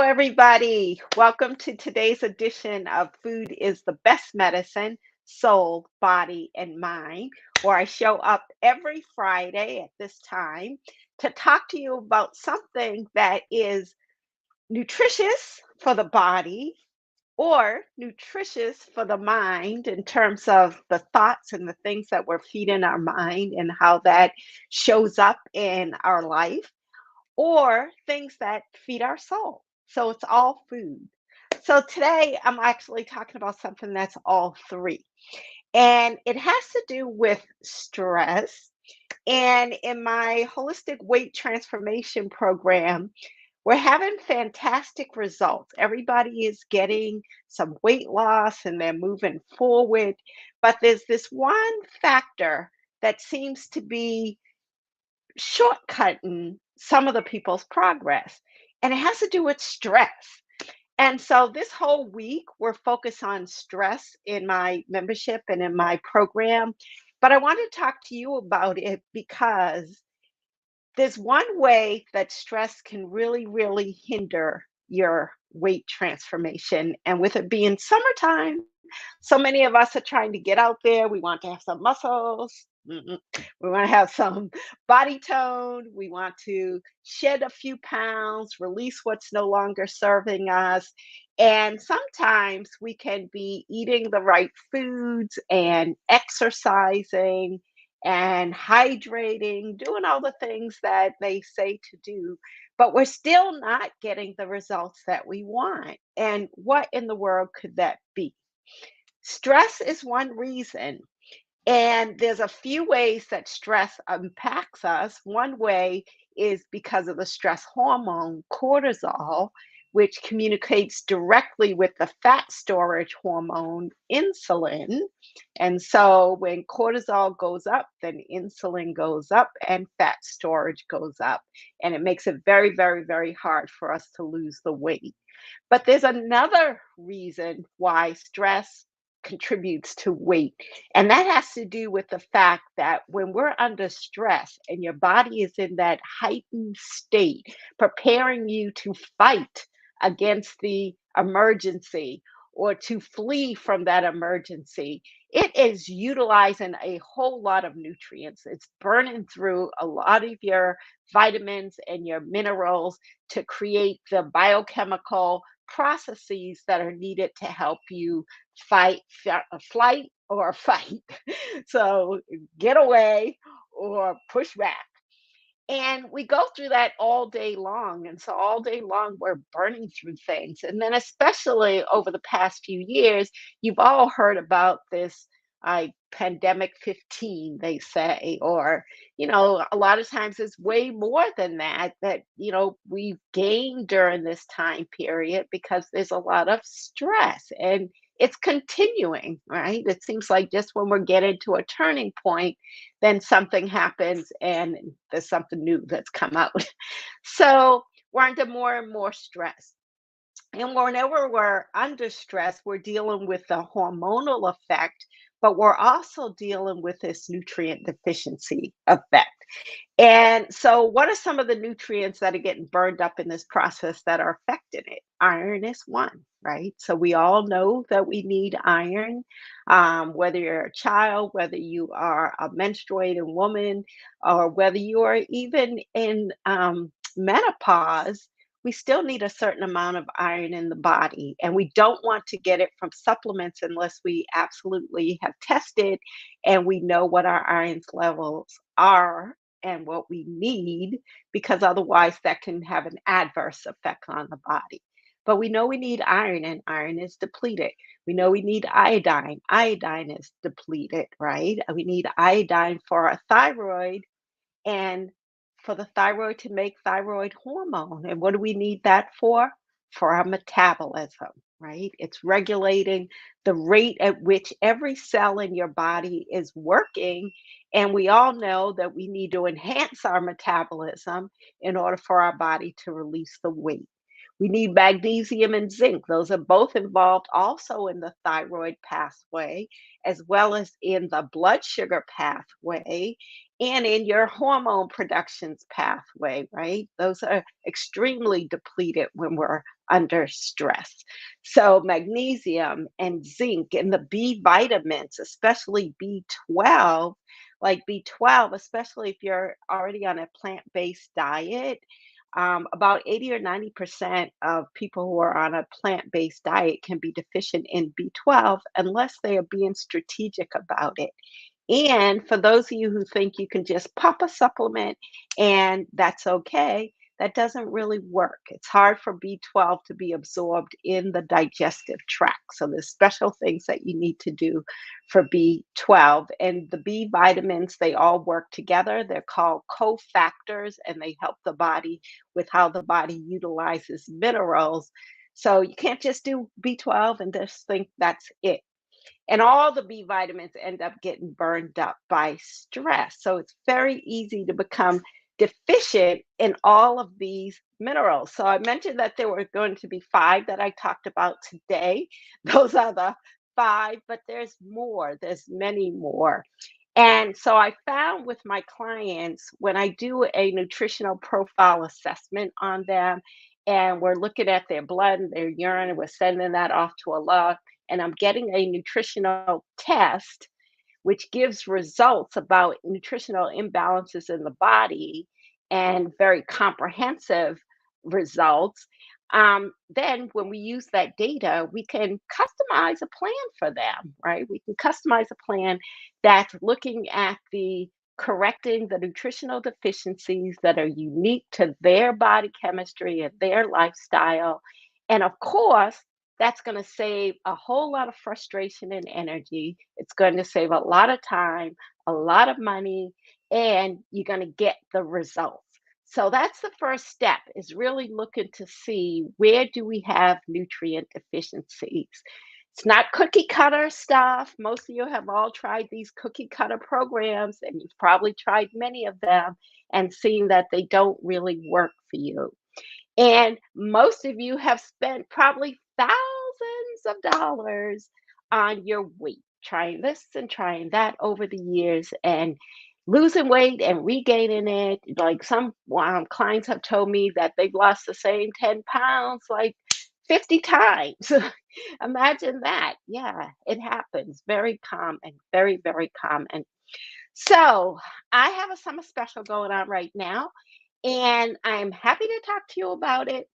everybody. Welcome to today's edition of Food is the Best Medicine, Soul, Body, and Mind, where I show up every Friday at this time to talk to you about something that is nutritious for the body or nutritious for the mind in terms of the thoughts and the things that we're feeding our mind and how that shows up in our life or things that feed our soul. So it's all food. So today I'm actually talking about something that's all three. And it has to do with stress. And in my holistic weight transformation program, we're having fantastic results. Everybody is getting some weight loss and they're moving forward. But there's this one factor that seems to be shortcutting some of the people's progress, and it has to do with stress. And so this whole week, we're focused on stress in my membership and in my program. But I want to talk to you about it because there's one way that stress can really, really hinder your weight transformation. And with it being summertime, so many of us are trying to get out there. We want to have some muscles. We want to have some body tone. We want to shed a few pounds, release what's no longer serving us. And sometimes we can be eating the right foods and exercising and hydrating, doing all the things that they say to do, but we're still not getting the results that we want. And what in the world could that be? Stress is one reason. And there's a few ways that stress impacts us. One way is because of the stress hormone, cortisol, which communicates directly with the fat storage hormone, insulin. And so when cortisol goes up, then insulin goes up and fat storage goes up. And it makes it very, very, very hard for us to lose the weight. But there's another reason why stress contributes to weight. And that has to do with the fact that when we're under stress and your body is in that heightened state, preparing you to fight against the emergency or to flee from that emergency, it is utilizing a whole lot of nutrients. It's burning through a lot of your vitamins and your minerals to create the biochemical processes that are needed to help you flight or fight. So get away or push back. And we go through that all day long. And so all day long, we're burning through things. And then, especially over the past few years, you've all heard about this pandemic 15, they say, or, a lot of times it's way more than that, we've gained during this time period because there's a lot of stress. And it's continuing, right? It seems like just when we're getting to a turning point, then something happens and there's something new that's come out. So we're under more and more stress. And whenever we're under stress, we're dealing with the hormonal effect, but we're also dealing with this nutrient deficiency effect. And so, what are some of the nutrients that are getting burned up in this process that are affecting it? Iron is one, right? So, we all know that we need iron, whether you're a child, whether you are a menstruating woman, or whether you are even in menopause. We still need a certain amount of iron in the body, and we don't want to get it from supplements unless we absolutely have tested and we know what our iron levels are and what we need, because otherwise that can have an adverse effect on the body. But we know we need iron, and iron is depleted. We know we need iodine. Iodine is depleted, right? We need iodine for our thyroid and for the thyroid to make thyroid hormone. And what do we need that for? For our metabolism, right? It's regulating the rate at which every cell in your body is working. And we all know that we need to enhance our metabolism in order for our body to release the weight. We need magnesium and zinc. Those are both involved also in the thyroid pathway, as well as in the blood sugar pathway and in your hormone productions pathway, right? Those are extremely depleted when we're under stress. So, magnesium and zinc and the B vitamins, especially B12, like B12, especially if you're already on a plant based diet. About 80 or 90% of people who are on a plant based diet can be deficient in B12 unless they are being strategic about it. And for those of you who think you can just pop a supplement and that's okay, that doesn't really work. It's hard for B12 to be absorbed in the digestive tract. So there's special things that you need to do for B12. And the B vitamins, they all work together. They're called cofactors and they help the body with how the body utilizes minerals. So you can't just do B12 and just think that's it, and all the B vitamins end up getting burned up by stress. So it's very easy to become deficient in all of these minerals. So I mentioned that there were going to be five that I talked about today. Those are the five, but there's more, there's many more. And so I found with my clients, when I do a nutritional profile assessment on them, and we're looking at their blood and their urine, and we're sending that off to a lab, and I'm getting a nutritional test, which gives results about nutritional imbalances in the body and very comprehensive results. Then, when we use that data, we can customize a plan for them, right? We can customize a plan that's looking at the correcting the nutritional deficiencies that are unique to their body chemistry and their lifestyle. And of course, that's going to save a whole lot of frustration and energy. It's going to save a lot of time, a lot of money, and you're going to get the results. So that's the first step, is really looking to see where do we have nutrient deficiencies. It's not cookie cutter stuff. Most of you have all tried these cookie cutter programs, and you've probably tried many of them and seen that they don't really work for you. And most of you have spent probably thousands of dollars on your weight, trying this and trying that over the years and losing weight and regaining it. Like some clients have told me that they've lost the same 10 pounds like 50 times. Imagine that. Yeah, it happens. Very common, very, very common. So I have a summer special going on right now, and I'm happy to talk to you about it.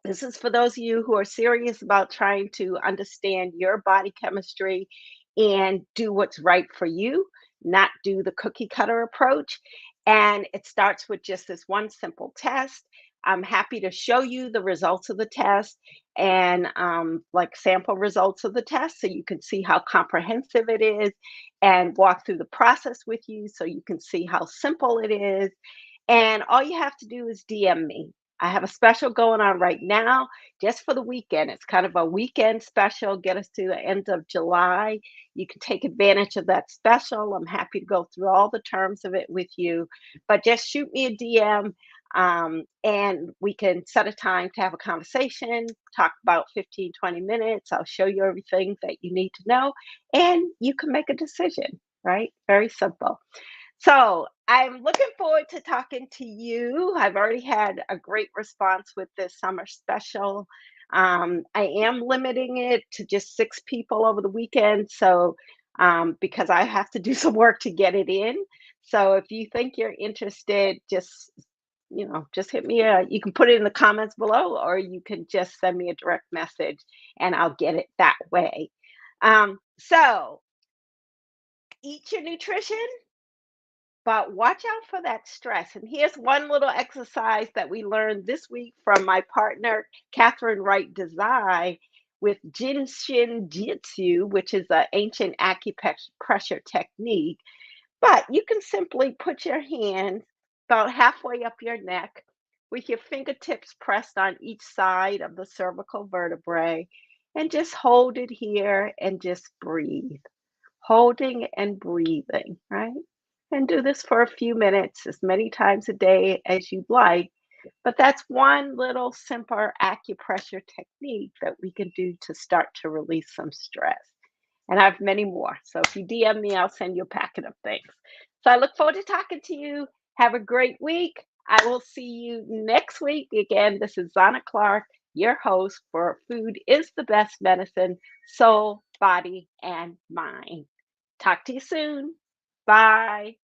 This is for those of you who are serious about trying to understand your body chemistry and do what's right for you, not do the cookie cutter approach. And it starts with just this one simple test. I'm happy to show you the results of the test and like sample results of the test so you can see how comprehensive it is and walk through the process with you so you can see how simple it is. And all you have to do is DM me. I have a special going on right now just for the weekend. It's kind of a weekend special, get us to the end of July. You can take advantage of that special. I'm happy to go through all the terms of it with you, but just shoot me a DM, and we can set a time to have a conversation, talk about 15, 20 minutes. I'll show you everything that you need to know, and you can make a decision, right? Very simple. So I'm looking forward to talking to you. I've already had a great response with this summer special. I am limiting it to just six people over the weekend. So, because I have to do some work to get it in. So if you think you're interested, just, just hit me. You can put it in the comments below, or you can just send me a direct message and I'll get it that way. So eat your nutrition, but watch out for that stress. And here's one little exercise that we learned this week from my partner, Catherine Wright Desai, with Jinshin Jitsu, which is an ancient acupressure technique. But you can simply put your hands about halfway up your neck with your fingertips pressed on each side of the cervical vertebrae and just hold it here and just breathe, holding and breathing, right? And do this for a few minutes, as many times a day as you'd like. But that's one little simple acupressure technique that we can do to start to release some stress. And I have many more. So if you DM me, I'll send you a packet of things. So I look forward to talking to you. Have a great week. I will see you next week. Again, this is Zana Clark, your host for Food is the Best Medicine, Soul, Body, and Mind. Talk to you soon. Bye.